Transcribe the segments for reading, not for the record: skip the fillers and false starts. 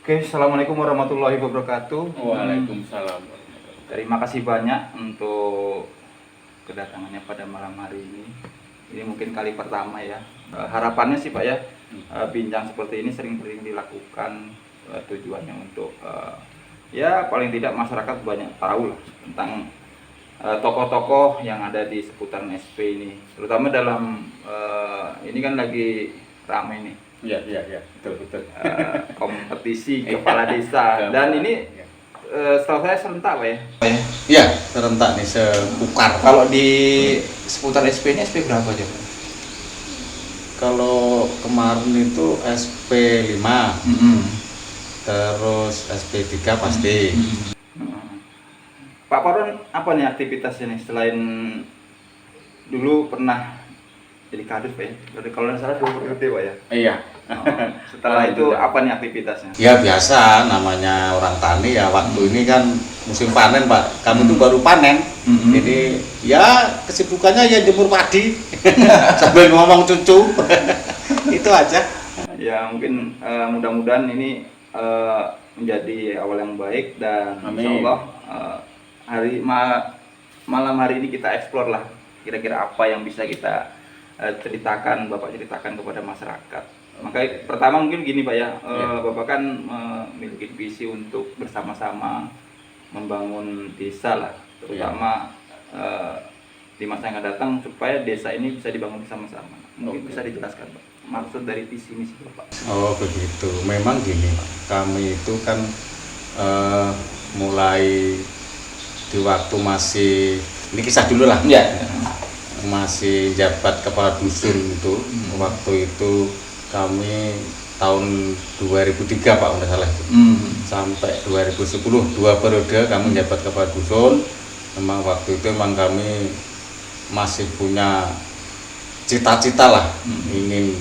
Oke, assalamualaikum warahmatullahi wabarakatuh. Waalaikumsalam. Terima kasih banyak untuk kedatangannya pada malam hari ini. Ini mungkin kali pertama ya. Harapannya sih Pak ya, bincang seperti ini sering-sering dilakukan. Tujuannya untuk ya paling tidak masyarakat banyak tahu lah tentang tokoh-tokoh yang ada di seputaran SP ini. Terutama dalam ini kan lagi ramai nih. Iya, betul. Kompetisi kepala desa dan ini setahu saya serentak Pak ya. Iya, serentak nih sepukar. Kalau di seputar SP ini SP berapa aja Pak? Kalau kemarin itu SP5, terus SP3 pasti. Pak Paron apa nih aktivitasnya nih selain dulu pernah jadi kadus Pak ya? Kalau nggak salah 2 periode Pak ya? Iya. Setelah itu apa nih aktivitasnya? Ya biasa, namanya orang tani ya, waktu ini kan musim panen Pak. Kami tuh baru panen. Jadi ya kesibukannya ya jemur padi sambil ngomong cucu. Itu aja. Ya mungkin mudah-mudahan ini menjadi awal yang baik dan insya Allah malam hari ini kita eksplor lah kira-kira apa yang bisa kita ceritakan, Bapak ceritakan kepada masyarakat. Makanya pertama mungkin gini Pak ya, Bapak kan memiliki visi untuk bersama-sama membangun desa lah, terutama di masa yang akan datang supaya desa ini bisa dibangun bersama-sama. Mungkin bisa dijelaskan Pak, maksud dari visi misi Bapak. Oh begitu, memang gini Pak, kami itu kan mulai di waktu masih, ini kisah dulu lah Ya. Masih jabat kepala dusun itu, waktu itu kami tahun 2003 Pak, udah salah itu. Sampai 2010, 2 periode kami jabat kepala dusun. Memang waktu itu memang kami masih punya cita-cita lah, ingin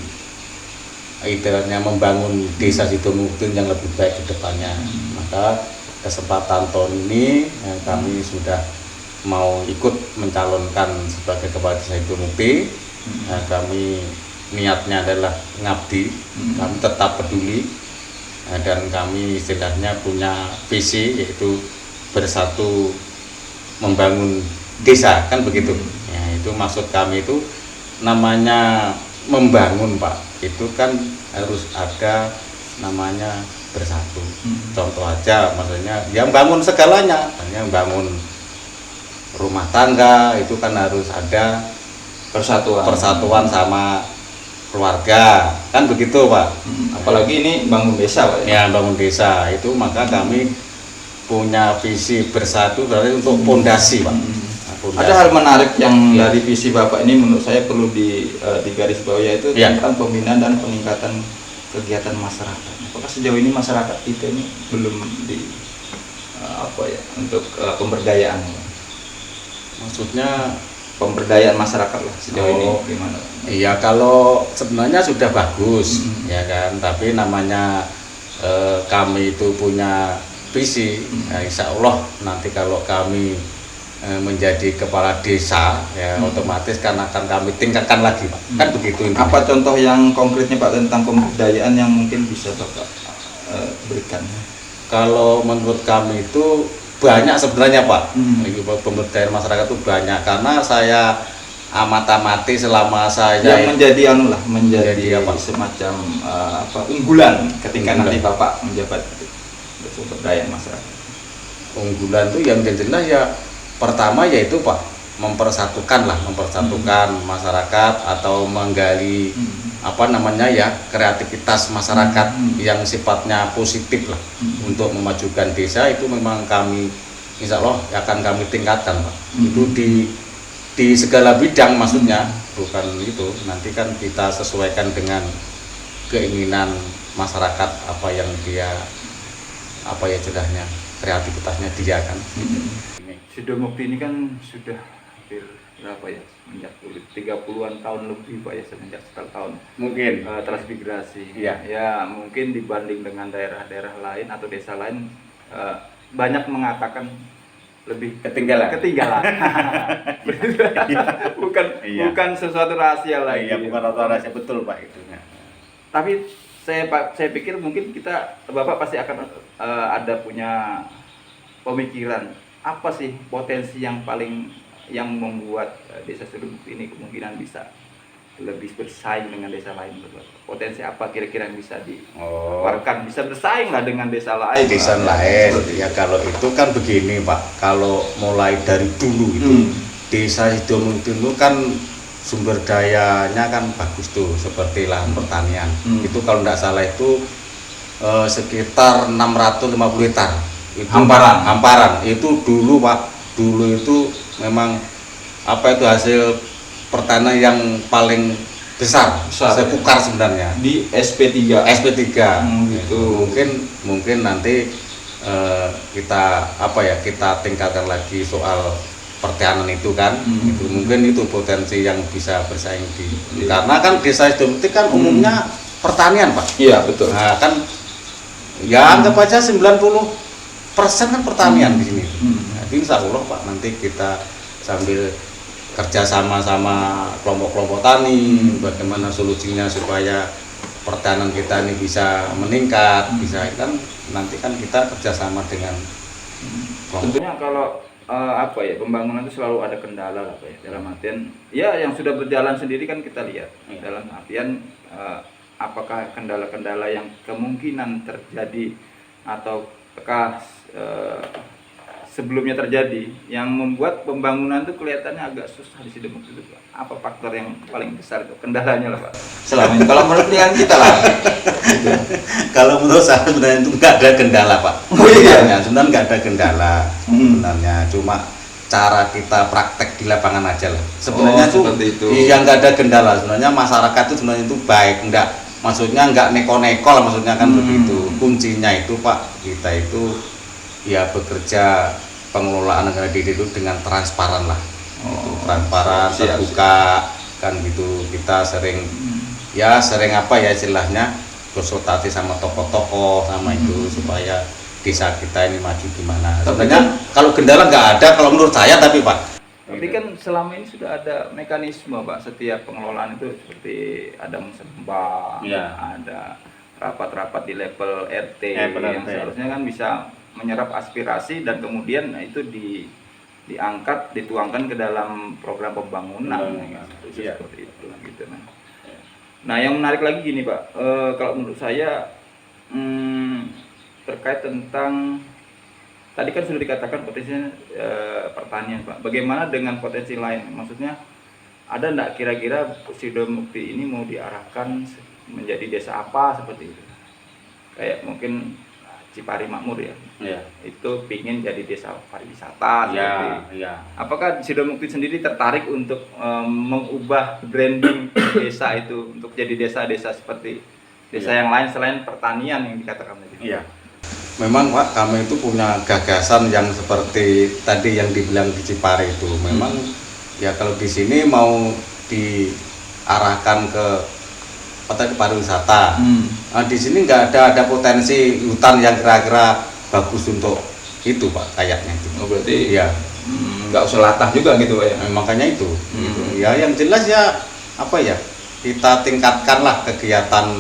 ibaratnya membangun desa Sidomukti yang lebih baik ke depannya. Maka kesempatan tahun ini kami sudah mau ikut mencalonkan sebagai kepala desa Sidomukti. Kami niatnya adalah ngabdi, kami tetap peduli, dan kami istilahnya punya visi yaitu bersatu membangun desa, kan begitu. Ya, itu maksud kami itu namanya membangun Pak, itu kan harus ada namanya bersatu. Contoh aja, maksudnya yang bangun segalanya, yang bangun rumah tangga itu kan harus ada persatuan sama keluarga, kan begitu Pak. Apalagi ini bangun desa Pak ya, bangun desa itu, maka kami punya visi bersatu berarti untuk pondasi Pak. Ada hal menarik yang dari visi Bapak ini menurut saya perlu digarisbawahi, yaitu tentang pembinaan dan peningkatan kegiatan masyarakat. Apakah sejauh ini masyarakat kita ini belum untuk pemberdayaan? Maksudnya pemberdayaan masyarakat lah sejauh ini gimana? Iya, kalau sebenarnya sudah bagus ya kan, tapi namanya kami itu punya visi. Insya Allah nanti kalau kami menjadi kepala desa ya otomatis kan akan kami tingkatkan lagi Pak. Kan begitu intinya. Apa contoh yang konkretnya Pak tentang pemberdayaan yang mungkin bisa Bapak berikan? Kalau menurut kami itu banyak sebenarnya Pak. Pemberdayaan masyarakat itu banyak, karena saya amati selama saya yang menjadi menjadi semacam unggulan ketika nanti Bapak menjabat pemberdayaan masyarakat. Unggulan itu yang jelas ya pertama yaitu Pak, mempersatukan masyarakat atau menggali kreativitas masyarakat yang sifatnya positif lah untuk memajukan desa. Itu memang kami insya Allah akan kami tingkatkan Pak. Itu di segala bidang, maksudnya bukan itu, nanti kan kita sesuaikan dengan keinginan masyarakat, apa yang dia kreativitasnya dia kan. Sidomukti ini kan sudah hampir berapa ya, semenjak 30-an tahun lebih Pak ya, semenjak sekitar tahun mungkin transmigrasi. Ya mungkin dibanding dengan daerah-daerah lain atau desa lain banyak mengatakan lebih ketinggalan. bukan sesuatu rahasia lagi. Bukan rahasia, betul Pak itu. Tapi saya pikir mungkin Bapak pasti akan ada punya pemikiran apa sih potensi yang membuat desa Sudumukti ini kemungkinan bisa lebih bersaing dengan desa lain, Bapak. Potensi apa kira-kira yang bisa dikeluarkan, bisa bersaing lah dengan desa lain? Desa lain, ya kalau itu kan begini Pak, kalau mulai dari dulu itu desa Sudumukti itu kan sumber dayanya kan bagus tuh, seperti lahan pertanian. Itu kalau tidak salah itu sekitar 650 hektar. Itu hamparan. Itu dulu Pak, dulu itu memang apa itu hasil pertanian yang paling besar sepukar sebenarnya di SP3. Gitu. Mungkin nanti kita tingkatkan lagi soal pertanian itu kan, itu mungkin itu potensi yang bisa bersaing karena kan desa Sudumukti kan umumnya pertanian Pak. Iya betul. Nah kan ya anggap aja 90% kan pertanian di sini. Nah, insya Allah Pak, nanti kita sambil kerja sama kelompok-kelompok tani, bagaimana solusinya supaya pertanian kita ini bisa meningkat, bisa kan nanti kan kita kerjasama dengan kelompok. Tentunya kalau pembangunan itu selalu ada kendala lah Pak ya, dalam artian ya yang sudah berjalan sendiri kan kita lihat dalam artian apakah kendala-kendala yang kemungkinan terjadi ataukah sebelumnya terjadi yang membuat pembangunan itu kelihatannya agak susah di Sudumukti itu Pak. Apa faktor yang paling besar itu kendalanya lah Pak selama ini kalau menurut pilihan kita lah? Kalau menurut saya sebenarnya itu nggak ada kendala Pak. Sebenarnya nggak ada kendala sebenarnya, cuma cara kita praktek di lapangan aja lah. Sebenarnya itu yang nggak ada kendala. Sebenarnya masyarakat itu sebenarnya itu baik, maksudnya nggak neko-neko lah, maksudnya kan begitu. Kuncinya itu Pak, kita itu ya bekerja pengelolaan negara itu dengan transparan lah. Transparan, terbuka kan gitu. Kita sering istilahnya konsultasi sama tokoh-tokoh sama itu supaya desa kita ini maju gimana. Sebenarnya kalau kendala nggak ada kalau menurut saya, tapi Pak. Tapi kan selama ini sudah ada mekanisme Pak, setiap pengelolaan itu seperti ada musembah, ada rapat-rapat di level RT yang seharusnya kan bisa menyerap aspirasi dan kemudian itu diangkat, dituangkan ke dalam program pembangunan seperti itu gitu. Nah yang menarik lagi gini Pak, kalau menurut saya terkait tentang tadi kan sudah dikatakan potensinya pertanian Pak. Bagaimana dengan potensi lain? Maksudnya ada enggak kira-kira Sudumukti ini mau diarahkan menjadi desa apa seperti itu? Kayak mungkin Cipari Makmur ya. Itu pingin jadi desa pariwisata seperti. Apakah Sudumukti sendiri tertarik untuk mengubah branding desa itu untuk jadi desa-desa seperti desa yang lain selain pertanian yang dikatakan tadi? Memang Pak, kami itu punya gagasan yang seperti tadi yang dibilang di Cipari itu. Memang ya kalau di sini mau diarahkan ke pariwisata. Nah, di sini nggak ada potensi hutan yang kira-kira bagus untuk itu Pak, kayaknya itu. Berarti ya nggak usah latah juga gitu Pak ya. Makanya itu. Gitu. Ya yang jelas ya kita tingkatkanlah kegiatan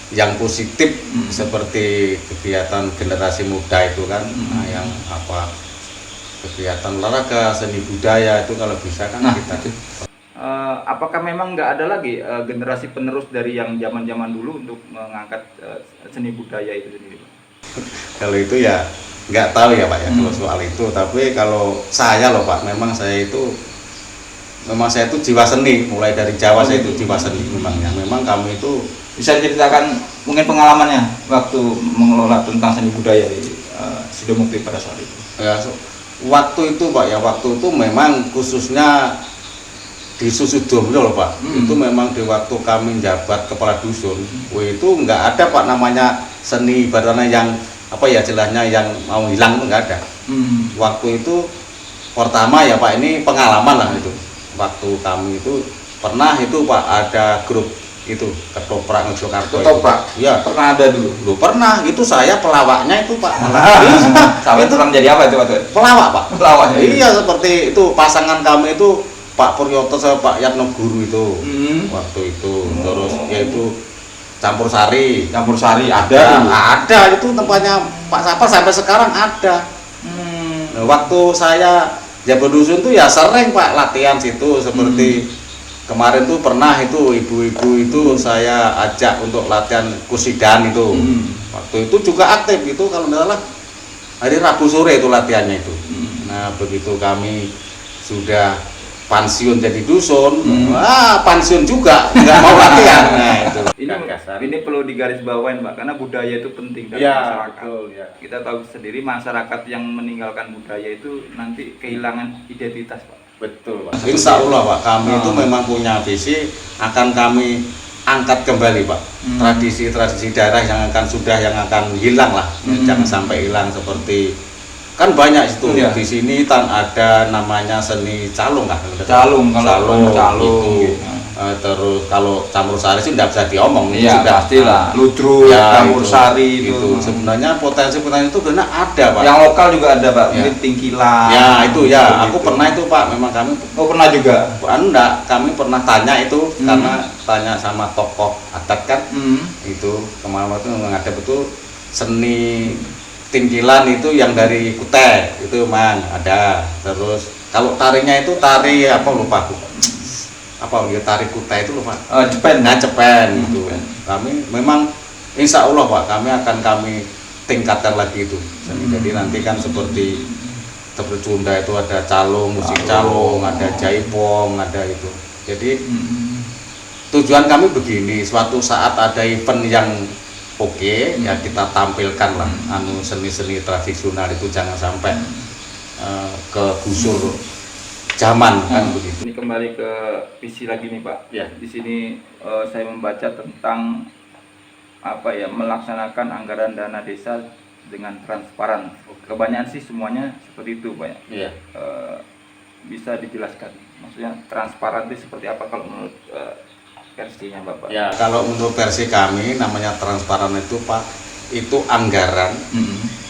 yang positif seperti kegiatan generasi muda itu kan, yang kegiatan olahraga, seni budaya itu kalau bisa kan kita. Apakah memang nggak ada lagi generasi penerus dari yang zaman-zaman dulu untuk mengangkat seni budaya itu sendiri Pak? Kalau itu ya nggak tahu ya Pak ya kalau soal itu, tapi kalau saya loh Pak, memang saya itu jiwa seni, mulai dari Jawa saya itu jiwa seni memang kami itu. Bisa ceritakan mungkin pengalamannya waktu mengelola tentang seni budaya di Sudumukti pada saat itu? Ya, waktu itu Pak ya, waktu itu memang khususnya di Susudomo loh Pak. Itu memang di waktu kami jabat kepala dusun, itu nggak ada Pak namanya seni badana yang jelasnya yang mau hilang, itu nggak ada. Waktu itu pertama ya Pak, ini pengalaman lah itu. Waktu kami itu pernah itu Pak ada grup itu ketoprak Ngejogorto. Ketoprak? Iya. Pernah ada dulu? Pernah, itu saya pelawaknya itu Pak. Sampai itu pernah jadi apa itu waktu itu? Pelawak Pak. Pelawak. Iya, seperti itu pasangan kami itu Pak Puryoto sama Pak Yatno Guru itu waktu itu. Terus yaitu campur sari. Campur sari Ada, dulu. ada itu tempatnya Pak Sapar sampai sekarang ada. Nah, waktu saya jabat dusun tuh ya sering Pak latihan situ seperti kemarin tuh pernah itu ibu-ibu itu saya ajak untuk latihan kusidan itu. Waktu itu juga aktif itu kalau nggak salah hari Rabu sore itu latihannya itu. Nah begitu kami sudah pensiun jadi dusun, pensiun juga nggak mau latihan. Nah itu. Ini perlu digarisbawain Pak, karena budaya itu penting dalam Ya, masyarakat. betul, ya. Kita tahu sendiri masyarakat yang meninggalkan budaya itu nanti kehilangan identitas Pak. Betul Pak. Insya Allah Pak, kami itu memang punya visi akan kami angkat kembali Pak. Tradisi-tradisi daerah yang akan hilang lah, jangan sampai hilang seperti kan banyak itu di sini kan ada namanya seni calung lah. Calung kalau calung. Itu. Terus kalau campur sari sih tidak bisa diomong, Iya, sudah pastilah. Ludruk, ya, campur sari itu. Sebenarnya potensi itu benar ada Pak. Yang lokal juga ada Pak, Ya. mungkin tingkilan. Ya itu ya, gitu. aku pernah itu Pak, memang kami. Oh pernah juga. Enggak, kami pernah tanya itu karena tanya sama tokoh adat kan. Itu kemarin itu menghadap itu seni tingkilan itu yang dari Kutai itu memang ada. Terus kalau tarinya itu tari apa lupa aku. Apa ya tari Kutai itu lupa. Cepen. Nah, cepen itu. Kami memang insya Allah Pak, kami tingkatkan lagi itu. Jadi nanti kan seperti Sunda itu ada calung, musik calung, ada jaipong, ada itu. Jadi tujuan kami begini, suatu saat ada event yang oke, ya kita tampilkan lah seni-seni tradisional itu jangan sampai ke gusur zaman kan begitu. Ini kembali ke visi lagi nih Pak. Ya. Di sini saya membaca tentang apa ya, melaksanakan anggaran dana desa dengan transparan. Kebanyakan sih semuanya seperti itu Pak. Iya. Bisa dijelaskan, maksudnya transparan itu seperti apa kalau menurut versinya Bapak? Ya, kalau menurut versi kami namanya transparan itu Pak, itu anggaran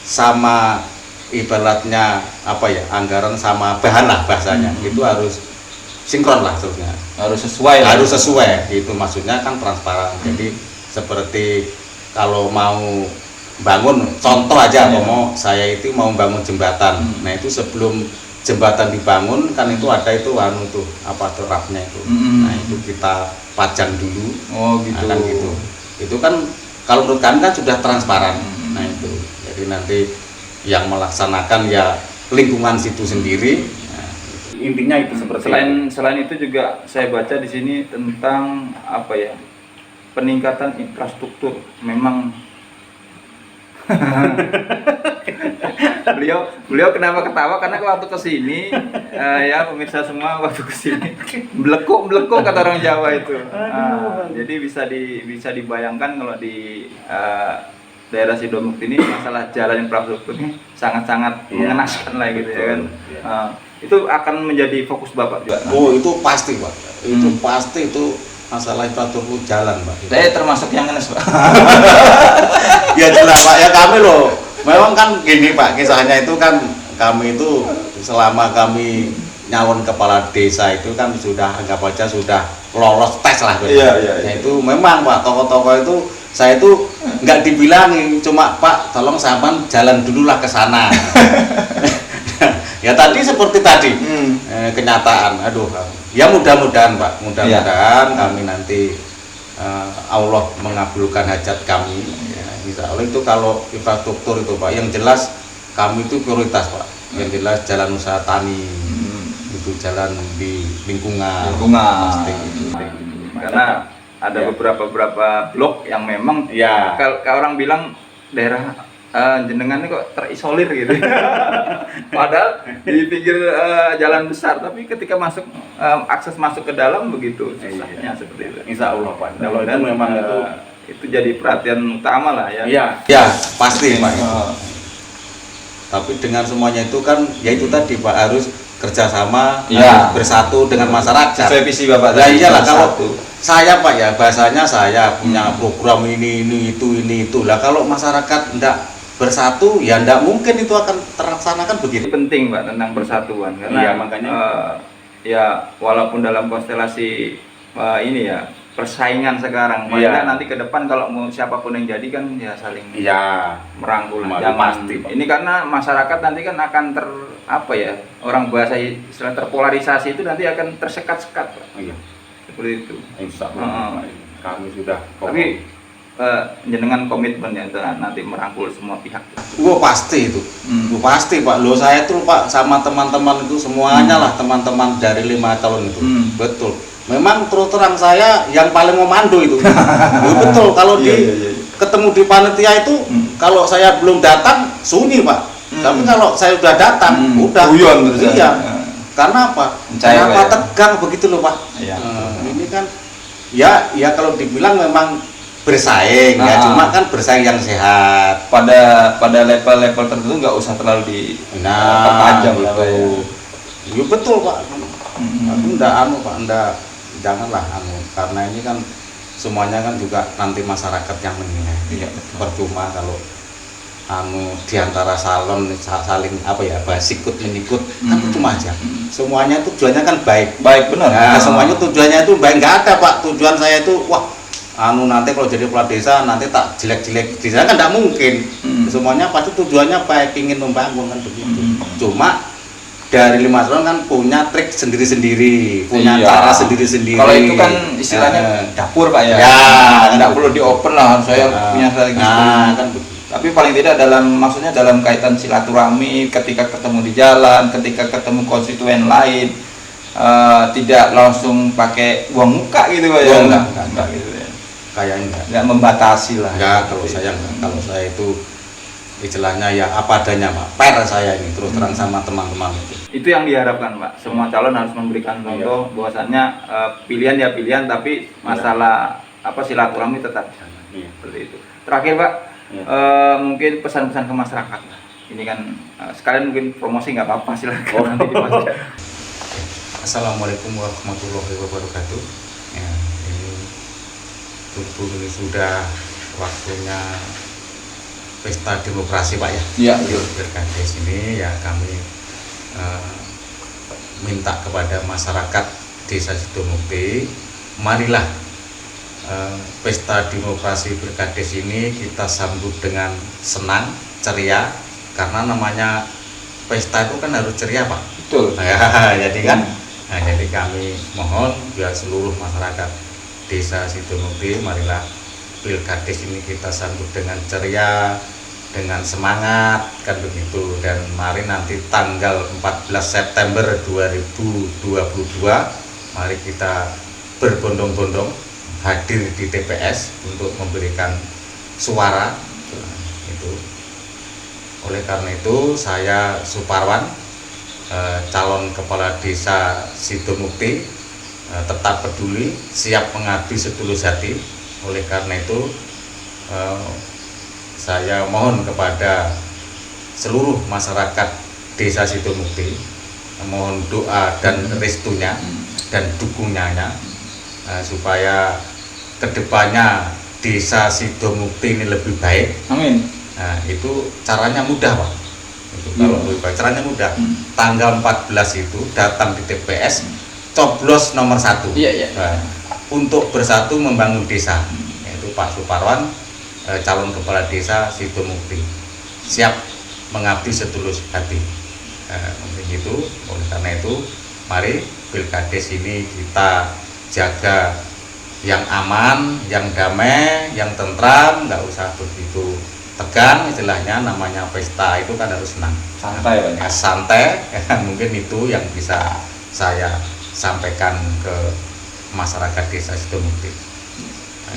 sama ibaratnya apa ya, anggaran sama bahan lah bahasanya, itu harus sinkron lah seharusnya. Harus sesuai. Harus sesuai, itu maksudnya kan transparan. Jadi seperti kalau mau bangun, contoh aja, mau saya itu mau bangun jembatan, nah itu sebelum jembatan dibangun kan itu ada itu tuh apa tuh rapnya itu, nah itu kita pajang dulu. Oh gitu. Nah, kan gitu. Itu kan kalau menurut kami kan sudah transparan. Nah itu, jadi nanti yang melaksanakan ya lingkungan situ sendiri. Nah, intinya itu seperti selain itu juga saya baca di sini tentang apa ya, peningkatan infrastruktur. Memang beliau kenapa ketawa karena waktu kesini ya pemirsa semua, waktu kesini melekuk kata orang Jawa itu. Jadi bisa dibayangkan kalau di daerah Sidomuk ini masalah jalan infrastrukturnya sangat-sangat mengenaskan lah gitu ya kan. Itu akan menjadi fokus Bapak juga. Oh itu pasti Pak, itu pasti itu masalah infrastruktur jalan Pak. Saya termasuk yang ngenes Pak. Ya jelas Pak, ya kami loh. Memang kan gini Pak, kisahnya itu kan kami itu selama kami nyalon kepala desa itu kan sudah anggap aja sudah lolos tes lah. Iya. Nah, itu memang Pak, tokoh-tokoh itu saya itu nggak dibilangin, cuma Pak tolong sampean jalan dulu lah ke sana. Ya tadi seperti tadi kenyataan, aduh ya mudah-mudahan Pak, mudah-mudahan kami nanti Allah mengabulkan hajat kami ya, insya Allah. Itu kalau infrastruktur itu Pak, yang jelas kami itu prioritas Pak, yang jelas jalan usaha tani, itu jalan di lingkungan pasti. Karena ada beberapa blok yang memang kalau orang bilang daerah jenengan ini kok terisolir gitu. Padahal di pinggir jalan besar, tapi ketika akses masuk ke dalam begitu susahnya seperti itu. Insya Allah Pak. Kalau itu memang itu jadi perhatian utama lah ya. Ya pasti Pak. Tapi dengan semuanya itu kan ya itu tadi Pak, harus kerjasama, harus bersatu dengan masyarakat. Sesuai visi Bapak. Ya iyalah, kalau saya Pak ya bahasanya saya punya program ini itu lah, kalau masyarakat enggak bersatu ya enggak mungkin itu akan terlaksanakan begitu. Penting Pak tentang persatuan, karena makanya ya walaupun dalam konstelasi ini ya persaingan sekarang. Paling Iya. nggak nanti ke depan kalau mau siapapun yang jadi kan ya saling Iya. merangkul. Pasti, Jangan Pak. ini karena masyarakat nanti kan akan apa ya, orang bahasa istilah terpolarisasi itu nanti akan tersekat-sekat, Pak. Iya. Seperti itu. Insya Allah. Kami sudah. Tapi jenengan komitmen ya nanti merangkul semua pihak. Wah pasti itu. Pasti Pak. Lo saya tuh Pak sama teman-teman itu semuanya lah, teman-teman dari 5 calon itu. Betul. Memang terus terang saya yang paling memandu itu. Betul. Kalau ketemu di panitia itu, kalau saya belum datang sunyi Pak. Tapi kalau saya sudah datang, udah. Guyon terus. Iya. Karena apa? Kenapa tegang begitu loh Pak? Iya. Ini kan ya kalau dibilang memang bersaing ya, cuma kan bersaing yang sehat. Pada level-level tertentu nggak usah terlalu diperpanjang gitu. Ya betul Pak. Tapi Pak, janganlah karena ini kan semuanya kan juga nanti masyarakat yang menilai. Iya, percuma kalau diantara salon saling sikut menyikut kan cuma aja. Semuanya tujuannya kan baik benar. Nah, semuanya tujuannya itu baik, nggak ada Pak tujuan saya itu nanti kalau jadi kepala desa nanti tak jelek-jelek di sana kan nggak mungkin. Semuanya pasti tujuannya baik, ingin membangun kan begitu. Cuma dari 5 calon kan punya trik sendiri-sendiri, punya cara sendiri-sendiri. Kalau itu kan istilahnya dapur Pak ya. Nggak perlu di open lah, saya punya strategi. Kan begitu. Tapi paling tidak maksudnya dalam kaitan silaturahmi, ketika ketemu di jalan, ketika ketemu konstituen lain, tidak langsung pakai uang muka gitu Pak ya. Enggak gitu ya. Kayaknya enggak membatasi lah. Enggak, kalau saya enggak. Kalau saya itu istilahnya ya apa adanya Pak. Per saya ini terus terang sama teman-teman itu. Itu yang diharapkan Pak. Semua calon harus memberikan contoh bahwasannya pilihan ya pilihan, tapi masalah silaturahmi tetap jalan. Seperti itu. Terakhir Pak, mungkin pesan-pesan ke masyarakat. Ini kan sekalian mungkin promosi nggak apa-apa, silakan nanti dibaca. Assalamualaikum warahmatullahi wabarakatuh. Ya, ini tentu ini sudah waktunya pesta demokrasi Pak ya. Iya. Pilkades ini ya kami minta kepada masyarakat Desa Sidomukti, marilah pesta demokrasi Pilkades ini kita sambut dengan senang, ceria, karena namanya pesta itu kan harus ceria Pak. Betul. Jadi kan, jadi kami mohon biar seluruh masyarakat Desa Sidomukti, marilah Pilkades ini kita sambut dengan ceria, dengan semangat kan begitu. Dan mari nanti tanggal 14 September 2022 mari kita berbondong-bondong hadir di TPS untuk memberikan suara. Itu oleh karena itu saya Suparwan, calon kepala desa Sidomukti, tetap peduli, siap mengabdi setulus hati. Oleh karena itu saya mohon kepada seluruh masyarakat Desa Sidomukti, mohon doa dan restunya dan dukungannya supaya kedepannya Desa Sidomukti ini lebih baik. Amin. Nah, itu caranya mudah Pak. Itu kalau lebih baik caranya mudah. Tanggal 14 itu datang di TPS, coblos nomor 1. Iya. Nah, untuk bersatu membangun desa. Yaitu Pak Suparwan, calon kepala desa Sidomukti, siap mengabdi setulus hati. Mungkin itu. Oleh karena itu mari Pilkades ini kita jaga yang aman, yang damai, yang tentram, nggak usah begitu tegang istilahnya. Namanya pesta itu kan harus senang, Santai Pak. Santai. Mungkin itu yang bisa saya sampaikan ke masyarakat Desa Sidomukti.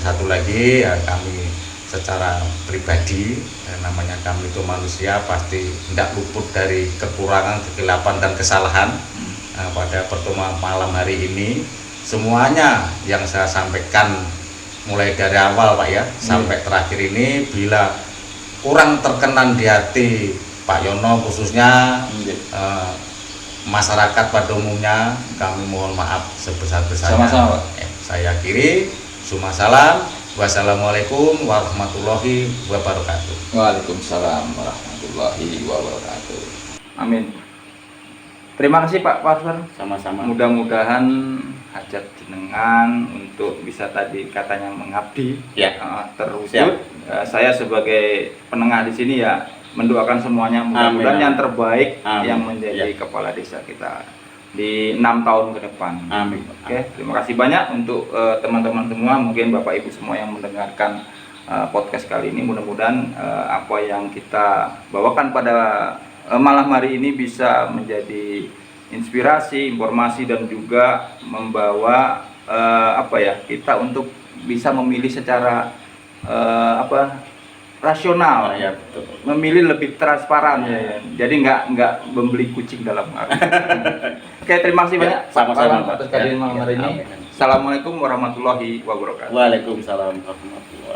Satu lagi ya, kami secara pribadi, namanya kami itu manusia, pasti tidak luput dari kekurangan, kekeliruan dan kesalahan. Pada pertemuan malam hari ini semuanya yang saya sampaikan mulai dari awal Pak ya sampai terakhir ini, bila kurang terkenan di hati Pak Yono khususnya, masyarakat pada umumnya, kami mohon maaf sebesar-besarnya. Sama-sama Pak. Saya akhiri, summa salam, wassalamualaikum warahmatullahi wabarakatuh. Waalaikumsalam warahmatullahi wabarakatuh. Amin. Terima kasih Pak Parvan. Sama-sama. Mudah-mudahan hajat jenengan untuk bisa tadi katanya mengabdi Ya. terwujud. Siap. Saya sebagai penengah di sini ya mendoakan semuanya mudah-mudahan Amin. yang terbaik Amin. yang menjadi Ya. kepala desa kita di 6 tahun ke depan. Amin. Oke, terima kasih banyak untuk teman-teman semua, mungkin Bapak Ibu semua yang mendengarkan podcast kali ini. Mudah-mudahan apa yang kita bawakan pada malam hari ini bisa menjadi inspirasi, informasi dan juga membawa kita untuk bisa memilih secara rasional, Ya, betul. memilih lebih transparan ya. Jadi nggak membeli kucing dalam arti. Oke, terima kasih Ya, banyak sama-sama, Pak Pak. atas kehadiran Ya, malam hari ya, ini. amin. Assalamualaikum warahmatullahi wabarakatuh. Waalaikumsalam warahmatullahi wabarakatuh.